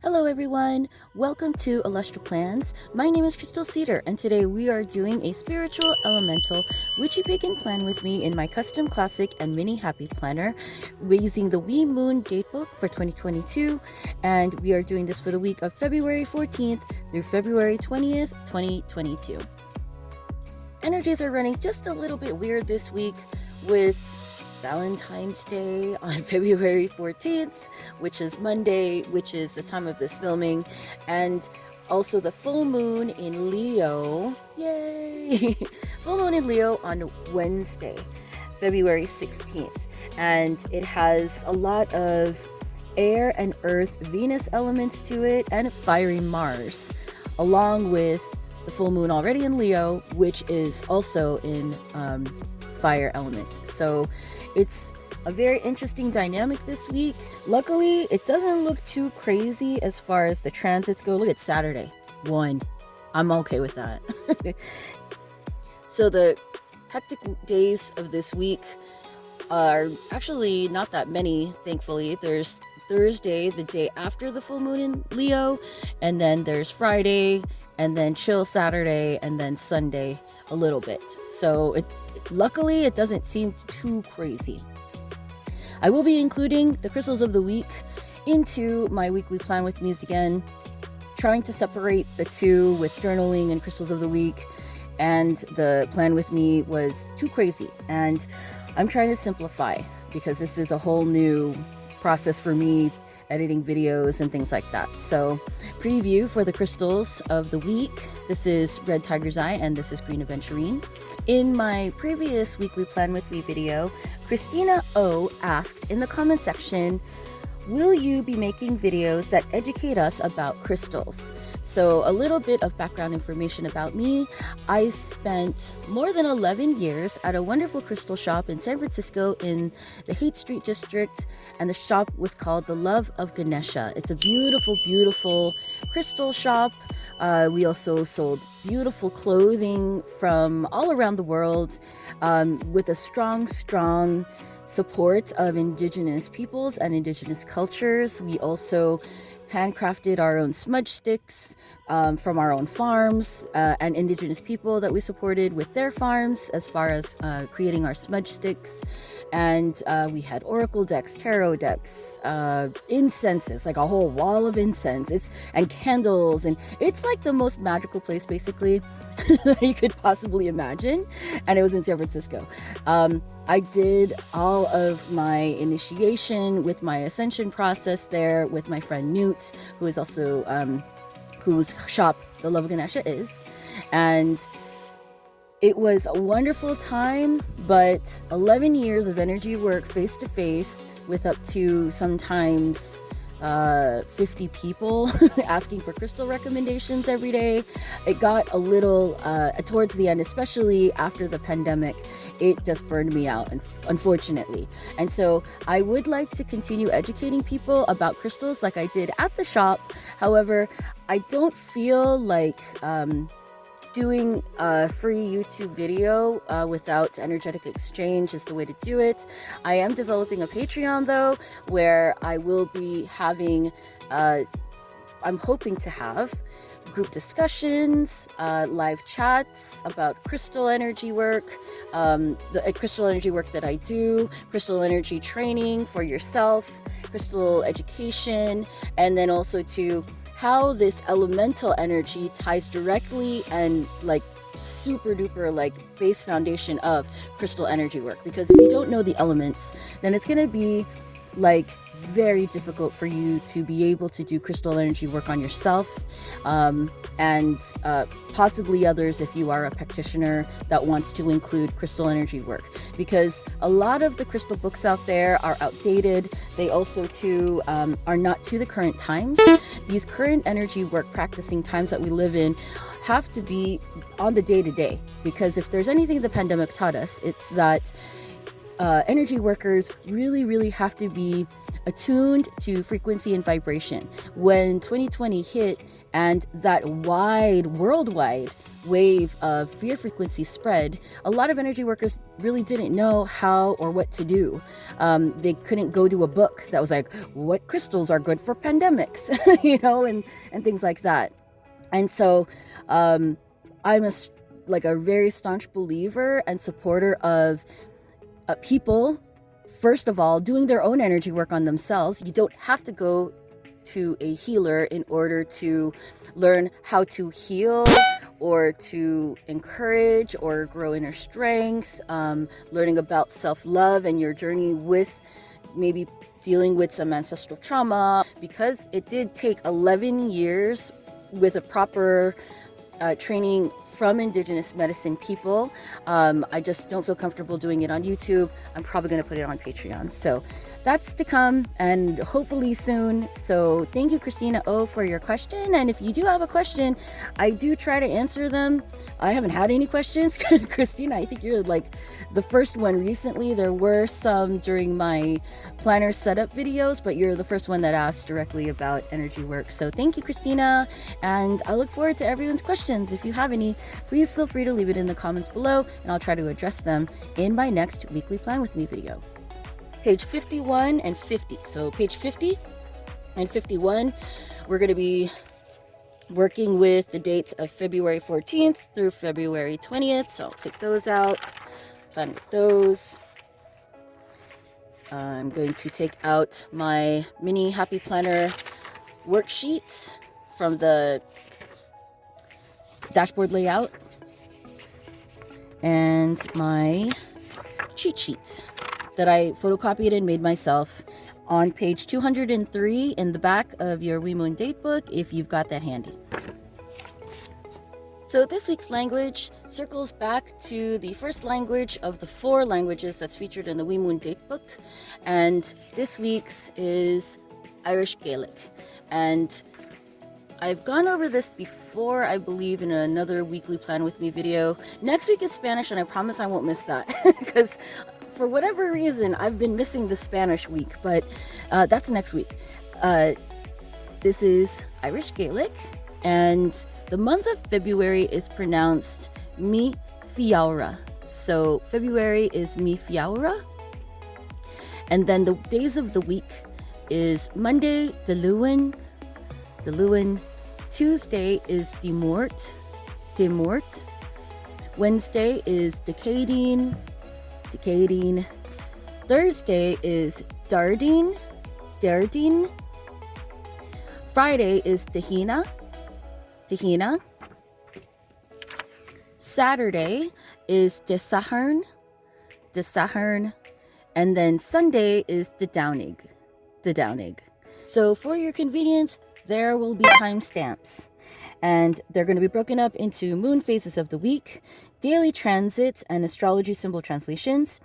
Hello everyone, welcome to Illustrious Plans. My name is Crystal Cedar and today we are doing a spiritual elemental witchy pagan plan with me in my custom classic and mini happy planner. We're using the Wee Moon Datebook for 2022 and we are doing this for the week of February 14th through February 20th, 2022. Energies are running just a little bit weird this week with Valentine's Day on February 14th, which is Monday, which is the time of this filming, and also the full moon in Leo. Yay! Full moon in Leo on Wednesday, February 16th, and it has a lot of air and earth Venus elements to it and fiery Mars, along with the full moon already in Leo, which is also in fire element. So it's a very interesting dynamic this week. Luckily, it doesn't look too crazy as far as the transits go. Look at Saturday, 1. I'm okay with that. So the hectic days of this week are actually not that many, thankfully. There's Thursday, the day after the full moon in Leo, and then there's Friday, and then chill Saturday, and then Sunday a little bit. So luckily, it doesn't seem too crazy. I will be including the crystals of the week into my weekly plan with me again, trying to separate the two with journaling and crystals of the week, and the plan with me was too crazy. And I'm trying to simplify because this is a whole new process for me, editing videos and things like that. So preview for the crystals of the week. This is Red Tiger's Eye and this is Green Aventurine. In my previous weekly plan with me video, Christina O asked in the comment section, will you be making videos that educate us about crystals? So a little bit of background information about me. I spent more than 11 years at a wonderful crystal shop in San Francisco in the Haight Street district, and the shop was called The Love of Ganesha. It's a beautiful, beautiful crystal shop. We also sold beautiful clothing from all around the world with a strong support of indigenous peoples and indigenous cultures. We also handcrafted our own smudge sticks from our own farms and indigenous people that we supported with their farms as far as creating our smudge sticks. And we had oracle decks, tarot decks, incenses, like a whole wall of incense, and candles, and it's like the most magical place basically that you could possibly imagine. And it was in San Francisco. I did all of my initiation with my ascension process there with my friend Newt, who is also whose shop The Love of Ganesha is. And it was a wonderful time, but 11 years of energy work face to face with up to sometimes 50 people asking for crystal recommendations every day. It got a little towards the end, especially after the pandemic, it just burned me out, unfortunately. And so I would like to continue educating people about crystals like I did at the shop. However, I don't feel like doing a free YouTube video without energetic exchange is the way to do it. I am developing a Patreon though, where I will be having, I'm hoping to have group discussions, live chats about crystal energy work, the crystal energy work that I do, crystal energy training for yourself, crystal education, and then also to how this elemental energy ties directly and like super duper like base foundation of crystal energy work. Because if you don't know the elements, then it's going to be like very difficult for you to be able to do crystal energy work on yourself, and possibly others if you are a practitioner that wants to include crystal energy work, because a lot of the crystal books out there are outdated. They also too are not to the current times. These current energy work practicing times that we live in have to be on the day-to-day, because if there's anything the pandemic taught us, it's that energy workers really have to be attuned to frequency and vibration. When 2020 hit and that worldwide wave of fear frequency spread, a lot of energy workers really didn't know how or what to do. They couldn't go to a book that was like, what crystals are good for pandemics, and things like that. And so I'm a very staunch believer and supporter of people, first of all, doing their own energy work on themselves. You don't have to go to a healer in order to learn how to heal or to encourage or grow inner strength, learning about self-love and your journey with maybe dealing with some ancestral trauma, because it did take 11 years with a proper training from Indigenous medicine people. I just don't feel comfortable doing it on YouTube. I'm probably going to put it on Patreon. So that's to come, and hopefully soon. So thank you, Christina O, for your question. And if you do have a question, I do try to answer them. I haven't had any questions. Christina, I think you're like the first one recently. There were some during my planner setup videos, but you're the first one that asked directly about energy work. So thank you, Christina. And I look forward to everyone's questions. If you have any, please feel free to leave it in the comments below, and I'll try to address them in my next weekly Plan With Me video. Page 51 and 50. So page 50 and 51, we're going to be working with the dates of February 14th through February 20th. So I'll take those out, plan with those. I'm going to take out my mini Happy Planner worksheet from the dashboard layout and my cheat sheet that I photocopied and made myself on page 203 in the back of your WeMoon Datebook, if you've got that handy. So this week's language circles back to the first language of the 4 languages that's featured in the WeMoon Datebook, and this week's is Irish Gaelic. And I've gone over this before, I believe, in another weekly Plan With Me video. Next week is Spanish, and I promise I won't miss that, because for whatever reason, I've been missing the Spanish week, but that's next week. This is Irish Gaelic, and the month of February is pronounced Mi Fiaura. So February is Mi Fiaura. And then the days of the week is Monday, Deluin. Tuesday is Demort. Wednesday is Decadine. Thursday is Dardine. Friday is Tahina. Saturday is Desahern. And then Sunday is Dedownig. So for your convenience, there will be timestamps, and they're going to be broken up into moon phases of the week, daily transits and astrology symbol translations,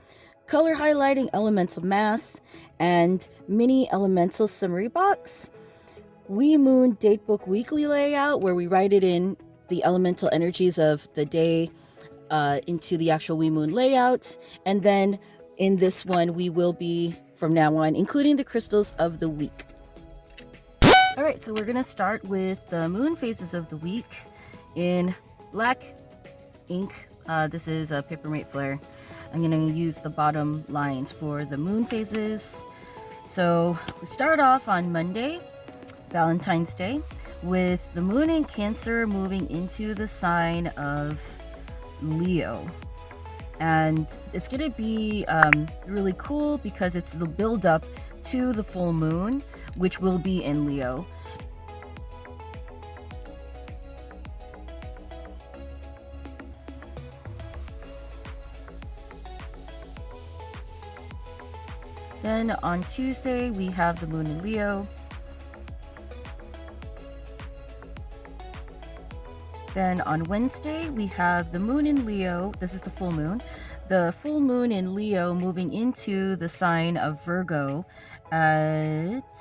color highlighting elemental math, and mini elemental summary box, WeMoon Datebook weekly layout, where we write it in the elemental energies of the day into the actual WeMoon layout, and then in this one we will be, from now on, including the crystals of the week. Alright, so we're going to start with the moon phases of the week in black ink. This is a Papermate Flare. I'm going to use the bottom lines for the moon phases. So we start off on Monday, Valentine's Day, with the moon in Cancer moving into the sign of Leo. And it's going to be really cool because it's the build up to the full moon, which will be in Leo. Then on Tuesday, we have the moon in Leo. Then on Wednesday, we have the moon in Leo. This is the full moon. The full moon in Leo moving into the sign of Virgo at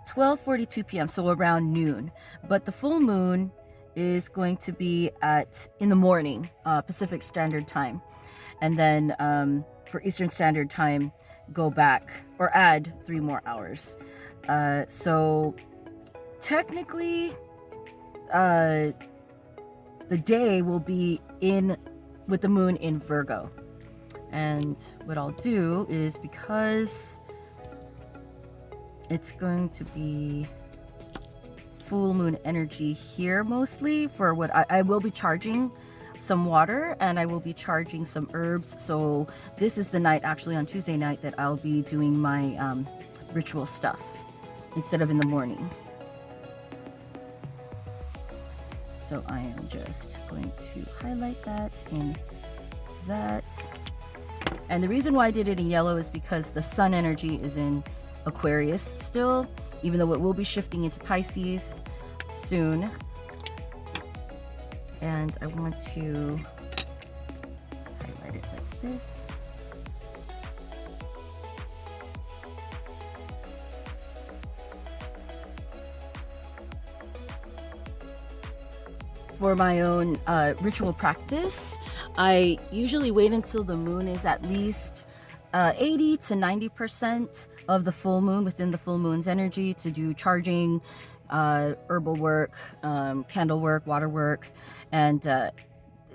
12:42 p.m., so around noon. But the full moon is going to be in the morning, Pacific Standard Time. And then for Eastern Standard Time, go back or add 3 more hours. So technically, the day will be in with the moon in Virgo. And what I'll do is, because it's going to be full moon energy here mostly, for what I will be charging some water and I will be charging some herbs. So this is the night, actually on Tuesday night, that I'll be doing my ritual stuff instead of in the morning. So I am just going to highlight that in that. And the reason why I did it in yellow is because the sun energy is in Aquarius still, even though it will be shifting into Pisces soon. And I want to highlight it like this. For my own ritual practice, I usually wait until the moon is at least 80 to 90% of the full moon, within the full moon's energy, to do charging, herbal work, candle work, water work, and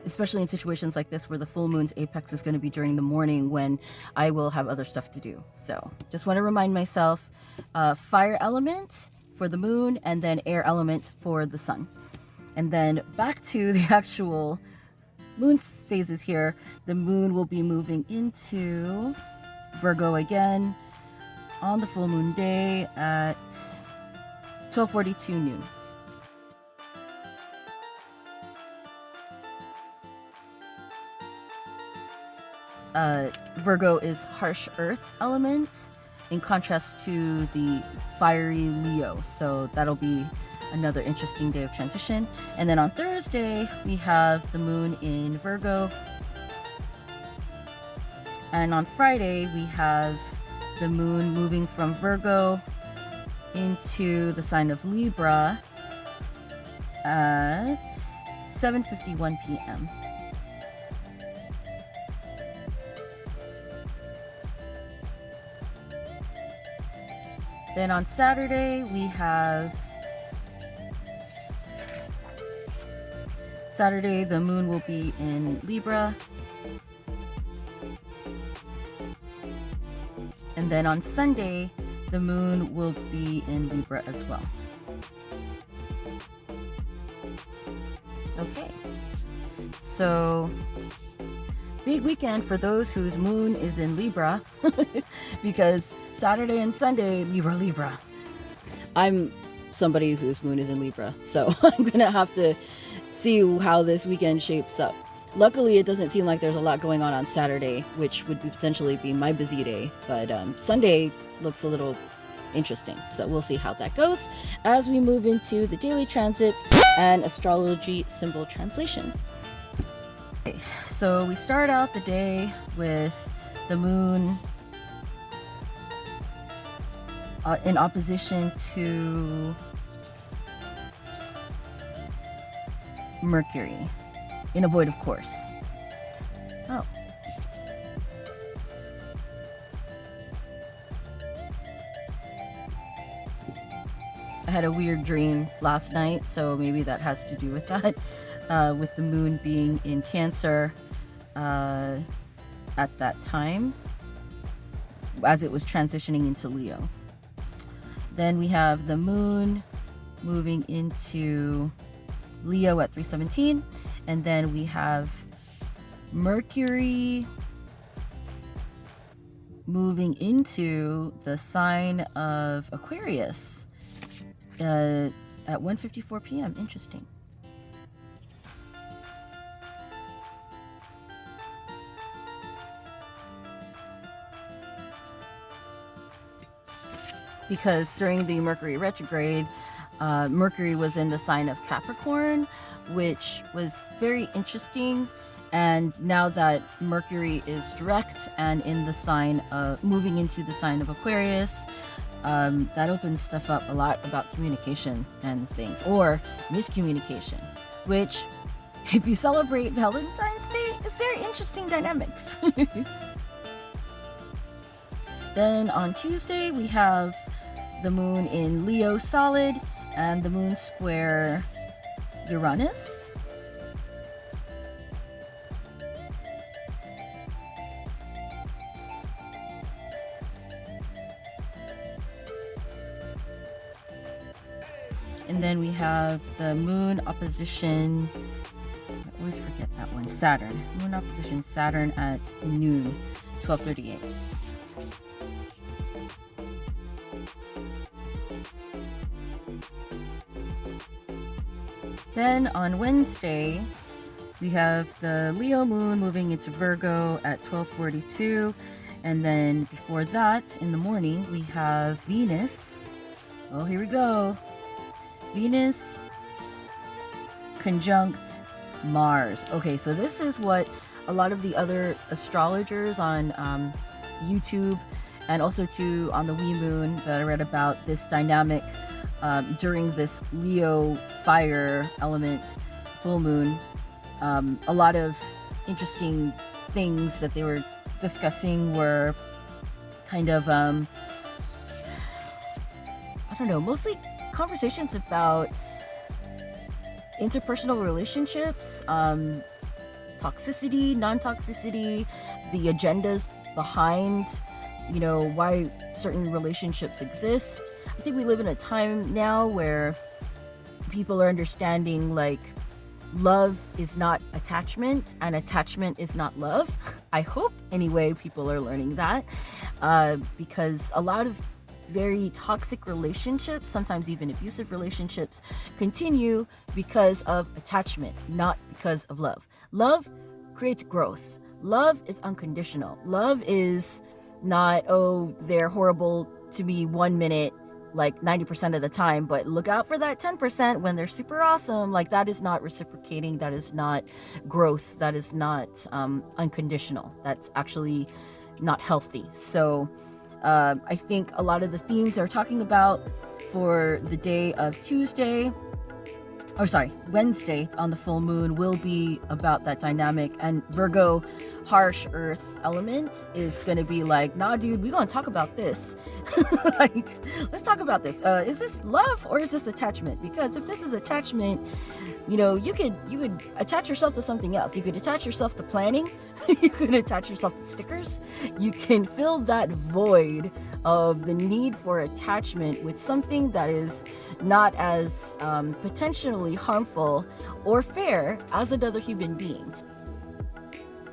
especially in situations like this where the full moon's apex is going to be during the morning when I will have other stuff to do. So just want to remind myself, fire element for the moon and then air element for the sun. And then back to the actual moon phases here. The moon will be moving into Virgo again on the full moon day at 12:42 noon. Virgo is harsh earth element, in contrast to the fiery Leo. So that'll be another interesting day of transition. And then on Thursday, we have the moon in Virgo. And on Friday, we have the moon moving from Virgo into the sign of Libra at 7:51 p.m. Then on Saturday, we have the moon will be in Libra. And then on Sunday, the moon will be in Libra as well. Okay. So, big weekend for those whose moon is in Libra, because Saturday and Sunday, Libra. I'm somebody whose moon is in Libra, so I'm gonna have to see how this weekend shapes up. Luckily, it doesn't seem like there's a lot going on Saturday, which would potentially be my busy day, but Sunday looks a little interesting, so we'll see how that goes as we move into the daily transits and astrology symbol translations. Okay, so we start out the day with the moon in opposition to Mercury in a void of course. Oh. I had a weird dream last night, so maybe that has to do with that, with the moon being in Cancer at that time, as it was transitioning into Leo. Then we have the moon moving into Leo at 3:17, and then we have Mercury moving into the sign of Aquarius at 1:54 p.m. Interesting. Because during the Mercury retrograde, Mercury was in the sign of Capricorn, which was very interesting. And now that Mercury is direct and in the sign of moving into the sign of Aquarius, that opens stuff up a lot about communication and things, or miscommunication, which, if you celebrate Valentine's Day, is very interesting dynamics. Then on Tuesday, we have the moon in Leo solid and the moon square Uranus. And then we have the moon opposition, I always forget that one, Saturn. Moon opposition Saturn at noon, 12:38. Then on Wednesday, we have the Leo moon moving into Virgo at 12:42. And then before that, in the morning, we have Venus. Oh, here we go. Venus conjunct Mars. Okay, so this is what a lot of the other astrologers on YouTube and also too on the Wee Moon that I read about this dynamic during this Leo fire element full moon. A lot of interesting things that they were discussing were kind of I don't know, mostly conversations about interpersonal relationships, toxicity, non-toxicity, the agendas behind, why certain relationships exist. I think we live in a time now where people are understanding like love is not attachment and attachment is not love. I hope anyway people are learning that because a lot of very toxic relationships, sometimes even abusive relationships, continue because of attachment, not because of love. Love creates growth. Love is unconditional. Love is not, oh, they're horrible to me 1 minute, like 90% of the time, but look out for that 10% when they're super awesome. Like that is not reciprocating. That is not growth. That is not unconditional. That's actually not healthy. So I think a lot of the themes they're talking about for the day of Wednesday on the full moon will be about that dynamic, and Virgo harsh earth element is going to be like, nah dude, we're going to talk about this. Like, let's talk about this. Is this love or is this attachment? Because if this is attachment, you could attach yourself to something else. You could attach yourself to planning. You could attach yourself to stickers. You can fill that void of the need for attachment with something that is not as potentially harmful or fair as another human being.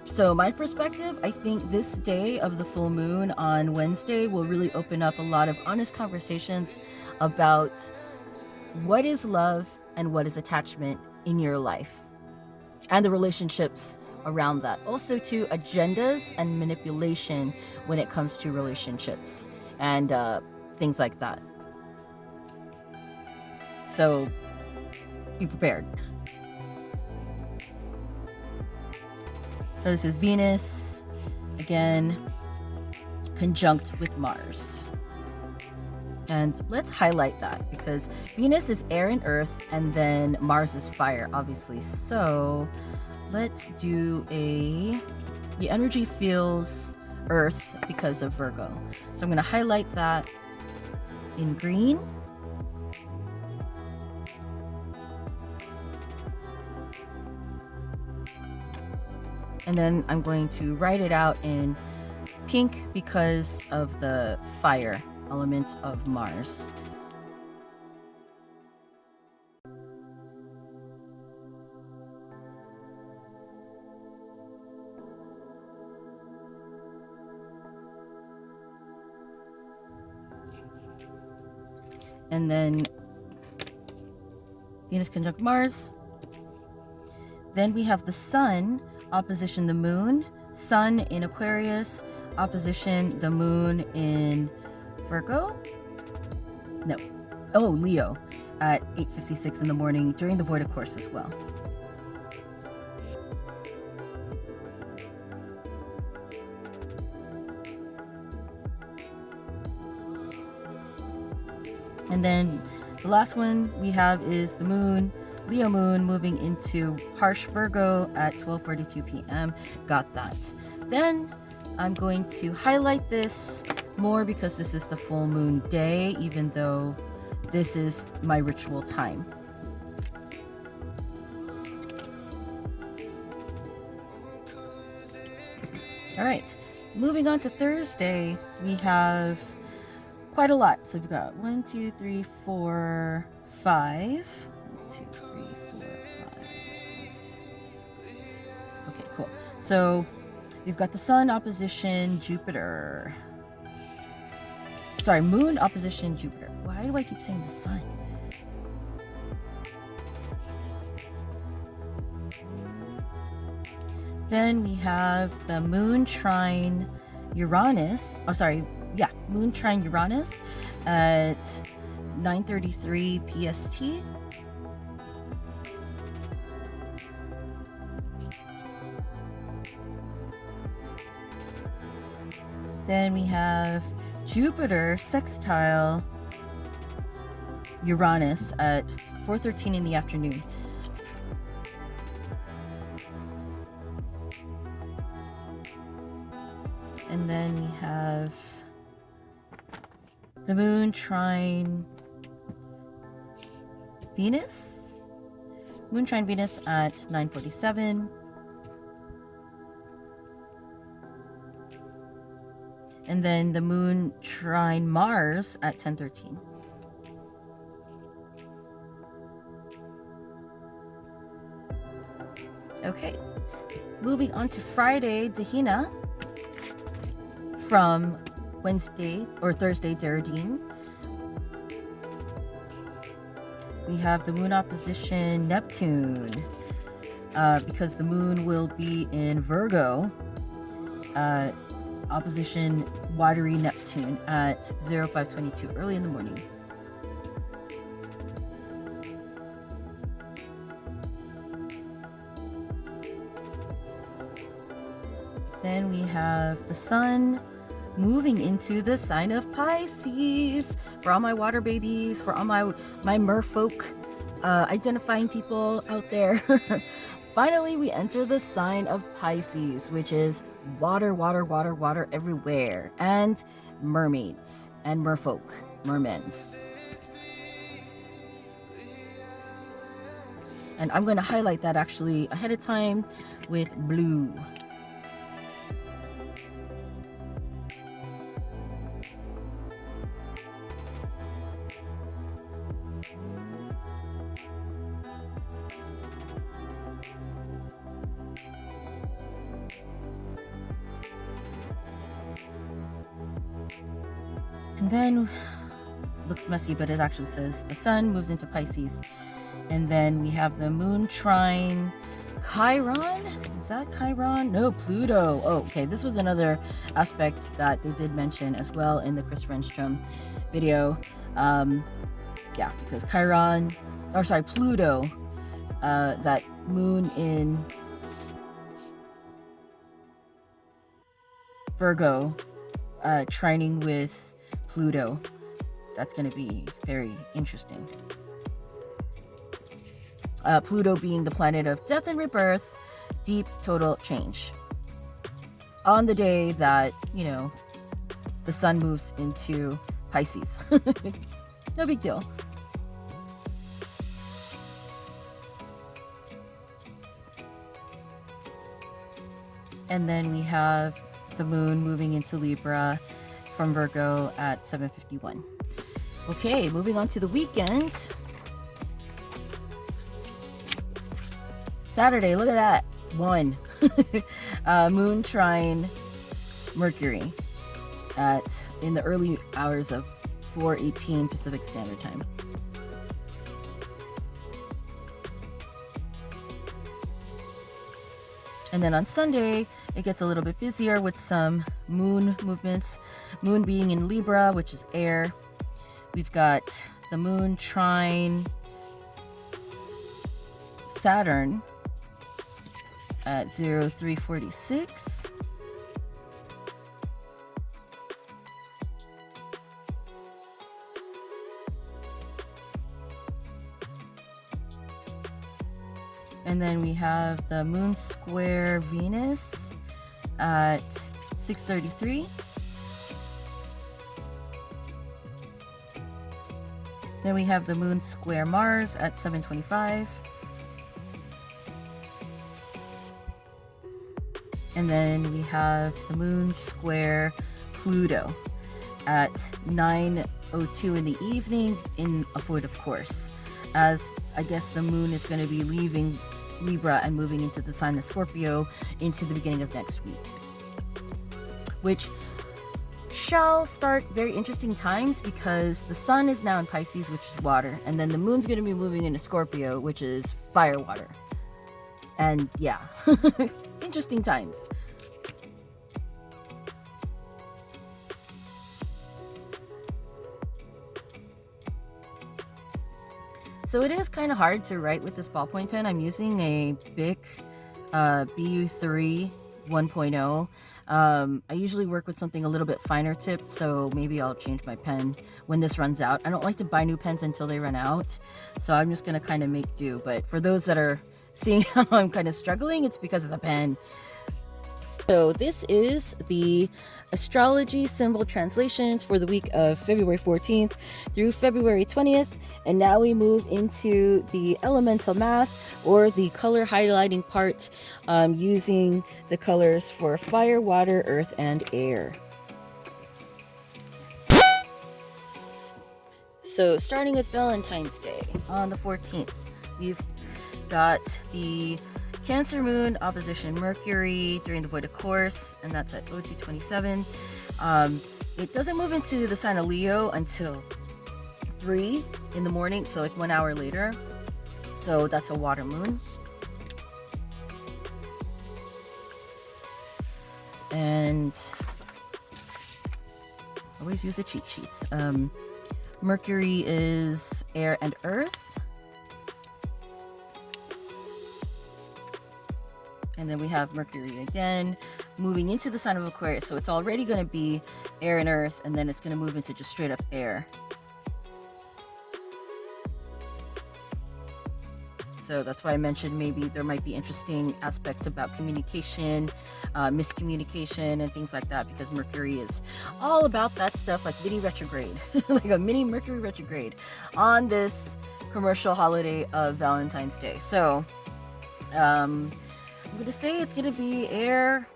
So my perspective, I think this day of the full moon on Wednesday will really open up a lot of honest conversations about what is love and what is attachment in your life and the relationships around that. Also to agendas and manipulation when it comes to relationships and things like that. So be prepared. So this is Venus, again, conjunct with Mars. And let's highlight that because Venus is air and earth and then Mars is fire, obviously. So let's do the energy feels earth because of Virgo. So I'm going to highlight that in green. And then I'm going to write it out in pink because of the fire element of Mars. And then Venus conjunct Mars. Then we have the Sun opposition the Moon. Sun in Aquarius, opposition the Moon in Virgo? No. Oh, Leo at 8:56 in the morning during the void of course as well. And then the last one we have is the Moon, Leo Moon, moving into harsh Virgo at 12:42 p.m. Got that. Then I'm going to highlight this more because this is the full moon day, even though this is my ritual time. All right, moving on to Thursday, we have quite a lot. So we've got 1, 2, 3, 4, 5. 1, 2, 3, 4, 5. Okay, cool. So we've got the Sun opposition Jupiter. Sorry, Moon opposition Jupiter. Why do I keep saying the Sun? Then we have the Moon trine Uranus. Moon trine Uranus at 9:33 PST. Then we have Jupiter sextile Uranus at 4:13 in the afternoon. And then we have the Moon trine Venus. Moon trine Venus at 9:47. And then the Moon trine Mars at 10:13. Okay, moving on to Friday, Dahina. From Wednesday or Thursday, Deradine. We have the Moon opposition Neptune, because the Moon will be in Virgo. Opposition watery Neptune at 05:22 early in the morning. Then we have the Sun moving into the sign of Pisces. For all my water babies, for all my merfolk identifying people out there. Finally, we enter the sign of Pisces, which is water, water, water, water everywhere. And mermaids and merfolk, mermens. And I'm going to highlight that actually ahead of time with blue. And then, looks messy, but it actually says the Sun moves into Pisces. And then we have the Moon trine Chiron. Is that Chiron? No, Pluto. Oh, okay. This was another aspect that they did mention as well in the Chris Renstrom video. Because Pluto, that Moon in Virgo, trining with Pluto. That's going to be very interesting. Pluto being the planet of death and rebirth, deep total change. On the day that, the Sun moves into Pisces. No big deal. And then we have the Moon moving into Libra from Virgo at 7:51. Okay, moving on to the weekend. Saturday, look at that. 1. Moon trine Mercury in the early hours of 4:18 Pacific Standard Time. And then on Sunday, it gets a little bit busier with some moon movements. Moon being in Libra, which is air. We've got the Moon trine Saturn at 03:46. And then we have the Moon square Venus at 6:33. Then we have the moon square Mars at 7:25. And then we have the moon square Pluto at 9:02 in the evening in a void, of course, as I guess the moon is going to be leaving Libra and moving into the sign of Scorpio into the beginning of next week, which shall start very interesting times because the sun is now in Pisces, which is water, and then the moon's going to be moving into Scorpio, which is fire water. And yeah, interesting times. So it is kind of hard to write with this ballpoint pen. I'm using a Bic BU3 1.0. I usually work with something a little bit finer tipped, so maybe I'll change my pen when this runs out. I don't like to buy new pens until they run out, so I'm just going to kind of make do. But for those that are seeing how I'm kind of struggling, it's because of the pen. So this is the astrology symbol translations for the week of February 14th through February 20th. And now we move into the elemental math, or the color highlighting part, using the colors for fire, water, earth, and air. So starting with Valentine's Day on the 14th, we've got the Cancer moon opposition Mercury during the void of course, and that's at 0227. It doesn't move into the sign of Leo until 3 in the morning, so like 1 hour later. So that's a water moon. And always use the cheat sheets. Mercury is air and earth. And then we have Mercury again moving into the sign of Aquarius. So it's already going to be air and earth, and then it's going to move into just straight up air. So that's why I mentioned maybe there might be interesting aspects about communication, miscommunication, and things like that, because Mercury is all about that stuff, like mini retrograde, like a mini Mercury retrograde on this commercial holiday of Valentine's Day. So, I'm going to say it's going to be air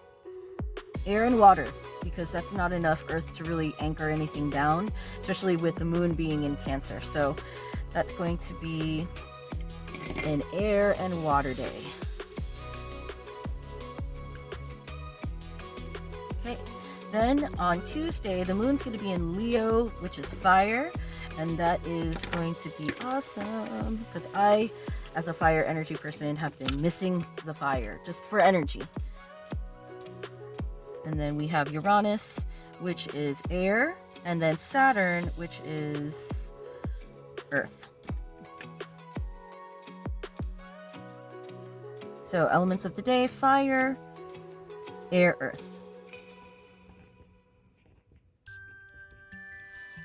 and water, because that's not enough earth to really anchor anything down, especially with the moon being in Cancer. So that's going to be an air and water day. Okay, then on Tuesday, the moon's going to be in Leo, which is fire, and that is going to be awesome, because I, as a fire energy person, have been missing the fire just for energy. And then we have Uranus, which is air, and then Saturn, which is earth. So elements of the day: fire, air, earth.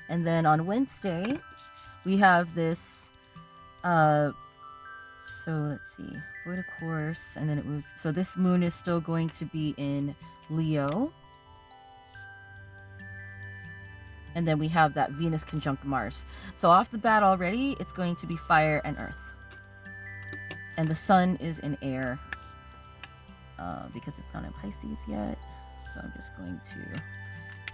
And then on Wednesday, we have this, so let's see, void of course, and then it was, so this moon is still going to be in Leo. And then we have that Venus conjunct Mars. So off the bat already, it's going to be fire and earth. And the sun is in air, because it's not in Pisces yet. So I'm just going to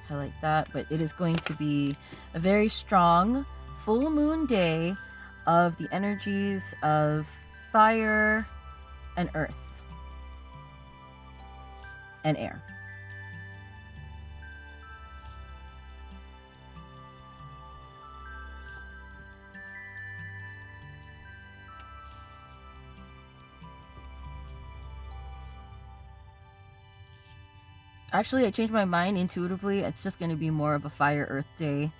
highlight that. But it is going to be a very strong full moon day of the energies of fire and earth and air. Actually, I changed my mind intuitively. It's just going to be more of a fire earth day,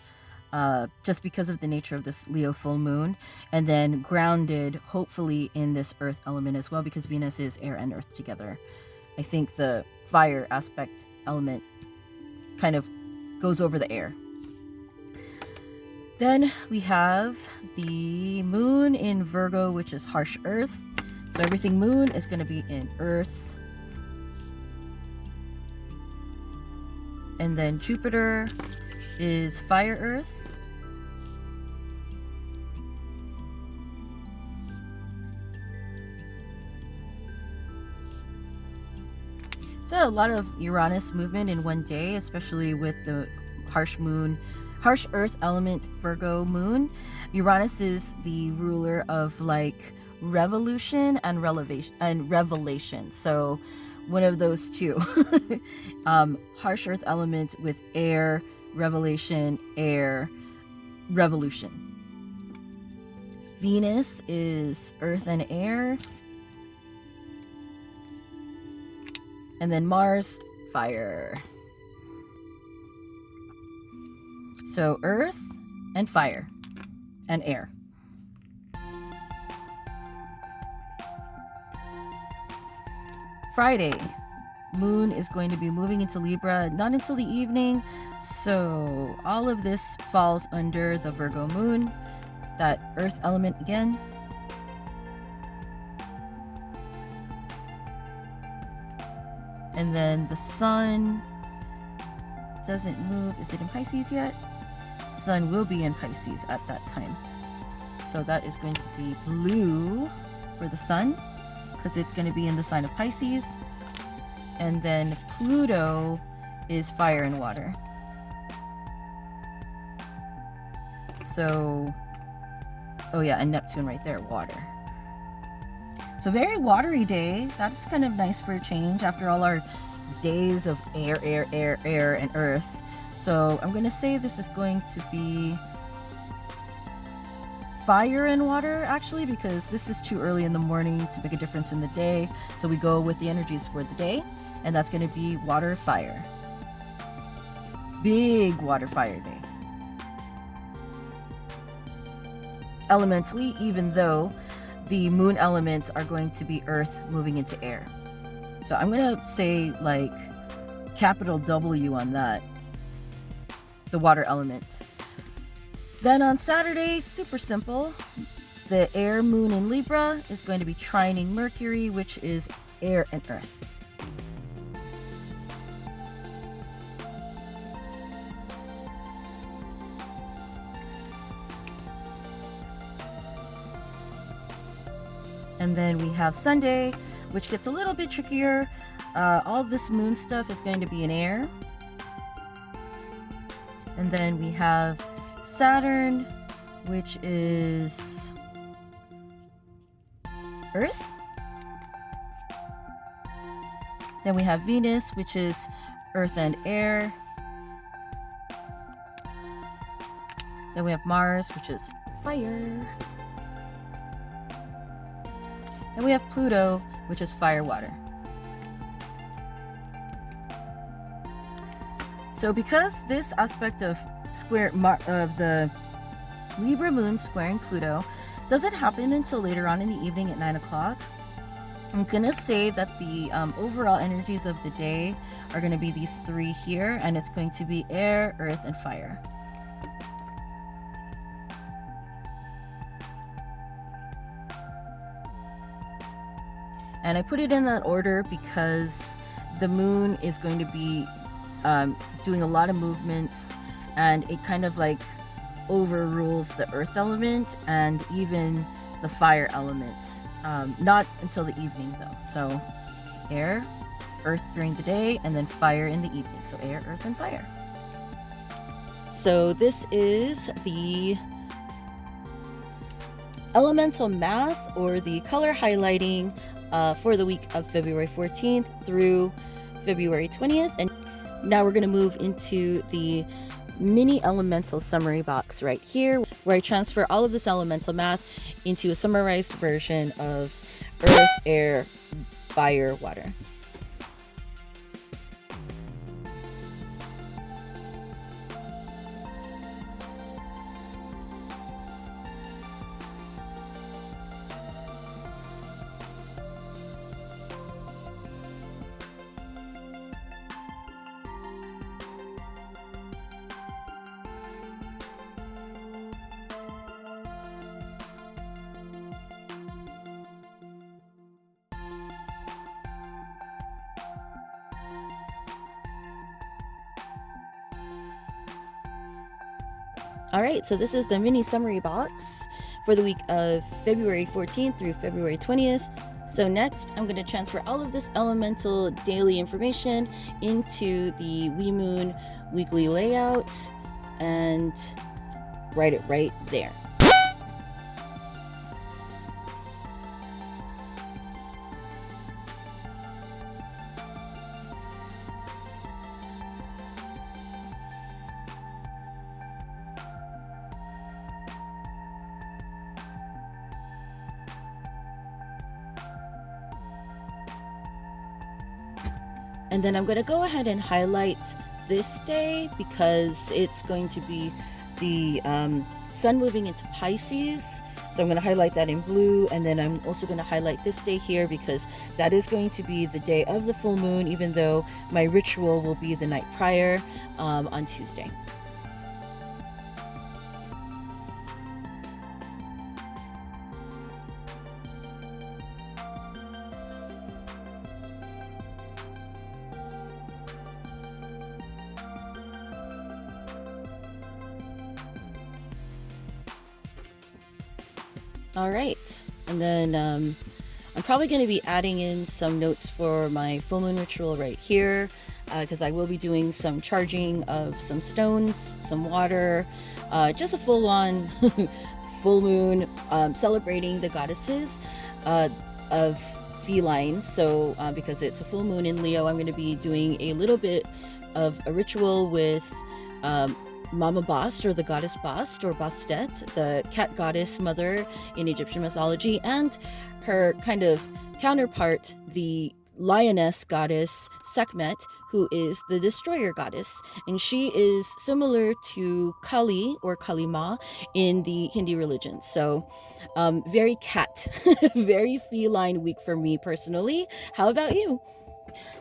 just because of the nature of this Leo full moon, and then grounded hopefully in this earth element as well, because Venus is air and earth together. I think the fire aspect element kind of goes over the air. Then we have the moon in Virgo, which is harsh earth. So everything moon is going to be in earth. And then Jupiter is fire earth. So a lot of Uranus movement in one day, especially with the harsh earth element Virgo moon. Uranus is the ruler of like revolution and revelation. So one of those two. Harsh earth element with air, revelation, air, revolution. Venus is earth and air. And then Mars, fire. So earth and fire and air. Friday, moon is going to be moving into Libra, not until the evening. So all of this falls under the Virgo moon, that earth element again. And then the sun doesn't move. Is it in Pisces yet? Sun will be in Pisces at that time. So that is going to be blue for the sun, because it's going to be in the sign of Pisces. And then Pluto is fire and water. So, oh yeah, and Neptune right there, water. So very watery day. That's kind of nice for a change after all our days of air, and earth. So I'm going to say this is going to be fire and water, actually, because this is too early in the morning to make a difference in the day. So we go with the energies for the day, and that's going to be water, fire. Big water, fire day. Elementally, even though the moon elements are going to be earth moving into air. So I'm going to say like capital W on that, the water elements. Then on Saturday, super simple, the air moon in Libra is going to be trining Mercury, which is air and earth. And then we have Sunday, which gets a little bit trickier. All this moon stuff is going to be in air. And then we have Saturn, which is Earth. Then we have Venus, which is Earth and air. Then we have Mars, which is fire. Then we have Pluto, which is fire, water. So because this aspect of the Libra moon squaring Pluto doesn't happen until later on in the evening at 9 o'clock, I'm going to say that the overall energies of the day are going to be these three here, and it's going to be air, earth, and fire. And I put it in that order because the moon is going to be doing a lot of movements, and it kind of like overrules the earth element and even the fire element. Not until the evening though. So air, earth during the day, and then fire in the evening. So air, earth, and fire. So this is the elemental math, or the color highlighting for the week of February 14th through February 20th. And now we're going to move into the mini elemental summary box right here, where I transfer all of this elemental math into a summarized version of earth, air, fire, water. All right, so this is the mini summary box for the week of February 14th through February 20th. So next, I'm going to transfer all of this elemental daily information into the Wee Moon weekly layout and write it right there. And then I'm going to go ahead and highlight this day because it's going to be the sun moving into Pisces. So I'm going to highlight that in blue, and then I'm also going to highlight this day here because that is going to be the day of the full moon, even though my ritual will be the night prior on Tuesday. All right, and then I'm probably going to be adding in some notes for my full moon ritual right here because I will be doing some charging of some stones, some water, just a full-on full moon celebrating the goddesses of feline. So because it's a full moon in Leo, I'm going to be doing a little bit of a ritual with Mama Bast, or the goddess Bast, or Bastet, the cat goddess mother in Egyptian mythology, and her kind of counterpart, the lioness goddess Sekhmet, who is the destroyer goddess. And she is similar to Kali or Kali Ma in the Hindi religion. So very cat, very feline week for me personally. How about you?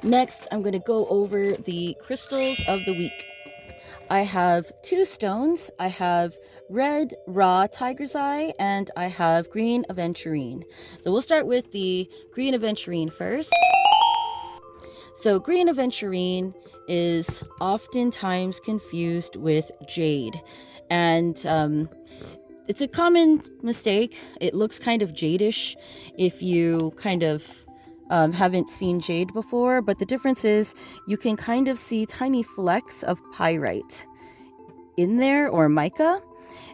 Next, I'm going to go over the crystals of the week. I have 2 stones. I have red raw tiger's eye and I have green aventurine. So we'll start with the green aventurine first. So green aventurine is oftentimes confused with jade, and it's a common mistake. It looks kind of jadish if you kind of haven't seen jade before, but the difference is you can kind of see tiny flecks of pyrite in there, or mica,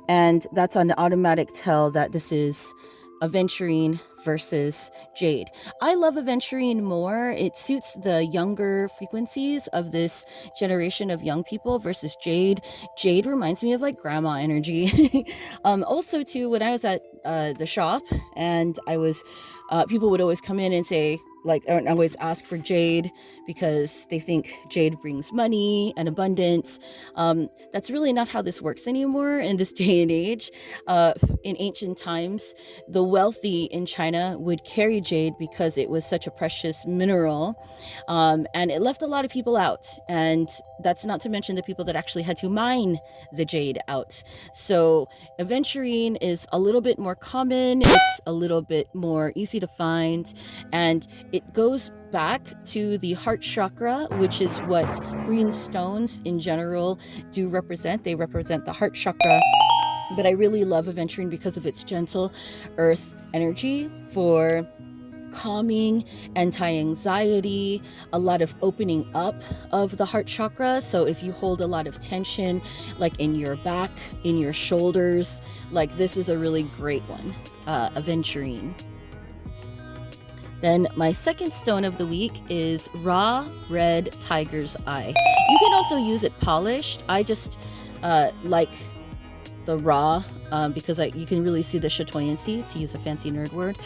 and that's an automatic tell that this is aventurine versus jade. I love aventurine more. It suits the younger frequencies of this generation of young people versus jade. Jade reminds me of like grandma energy. Also too, when I was at the shop and I was people would always come in and say, like, I always ask for jade because they think jade brings money and abundance. That's really not how this works anymore in this day and age. In ancient times, the wealthy in China would carry jade because it was such a precious mineral, and it left a lot of people out. And that's not to mention the people that actually had to mine the jade out. So aventurine is a little bit more common. It's a little bit more easy to find, and it goes back to the heart chakra, which is what green stones in general do represent. They represent the heart chakra. But I really love aventurine because of its gentle earth energy for calming, anti-anxiety, a lot of opening up of the heart chakra. So if you hold a lot of tension, like in your back, in your shoulders, like this is a really great one, aventurine. Then my second stone of the week is raw red tiger's eye. You can also use it polished. I just like the raw because you can really see the chatoyancy, to use a fancy nerd word.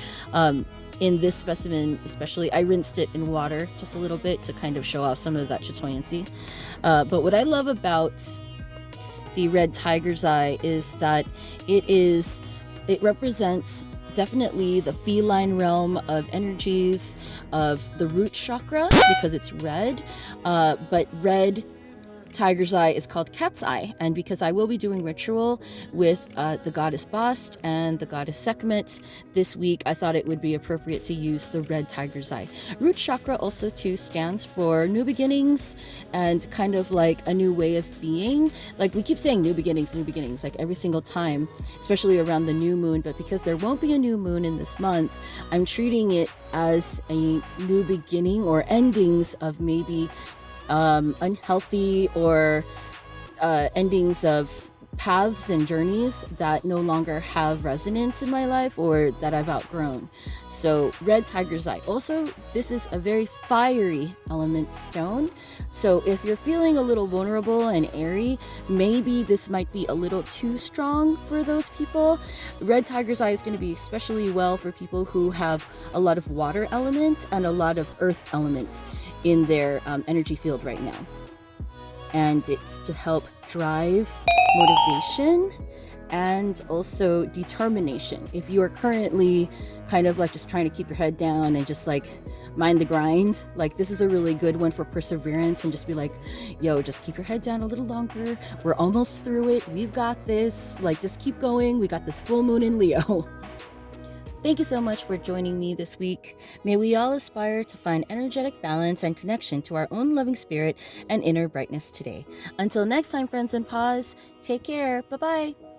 In this specimen especially, I rinsed it in water just a little bit to kind of show off some of that chatoyancy. But what I love about the red tiger's eye is that it represents definitely the feline realm of energies of the root chakra because it's red, but red tiger's eye is called cat's eye. And because I will be doing ritual with the goddess Bast and the goddess Sekhmet this week, I thought it would be appropriate to use the red tiger's eye. Root chakra also too stands for new beginnings and kind of like a new way of being. Like we keep saying new beginnings, like every single time, especially around the new moon. But because there won't be a new moon in this month, I'm treating it as a new beginning or endings of maybe unhealthy or endings of paths and journeys that no longer have resonance in my life or that I've outgrown. So red tiger's eye. Also, this is a very fiery element stone. So if you're feeling a little vulnerable and airy, maybe this might be a little too strong for those people. Red tiger's eye is going to be especially well for people who have a lot of water element and a lot of earth element in their energy field right now. And it's to help drive motivation and also determination. If you are currently kind of like just trying to keep your head down and just like mind the grind, like this is a really good one for perseverance and just be like, yo, just keep your head down a little longer. We're almost through it. We've got this. Like, just keep going. We got this full moon in Leo. Thank you so much for joining me this week. May we all aspire to find energetic balance and connection to our own loving spirit and inner brightness today. Until next time, friends and paws, take care. Bye-bye.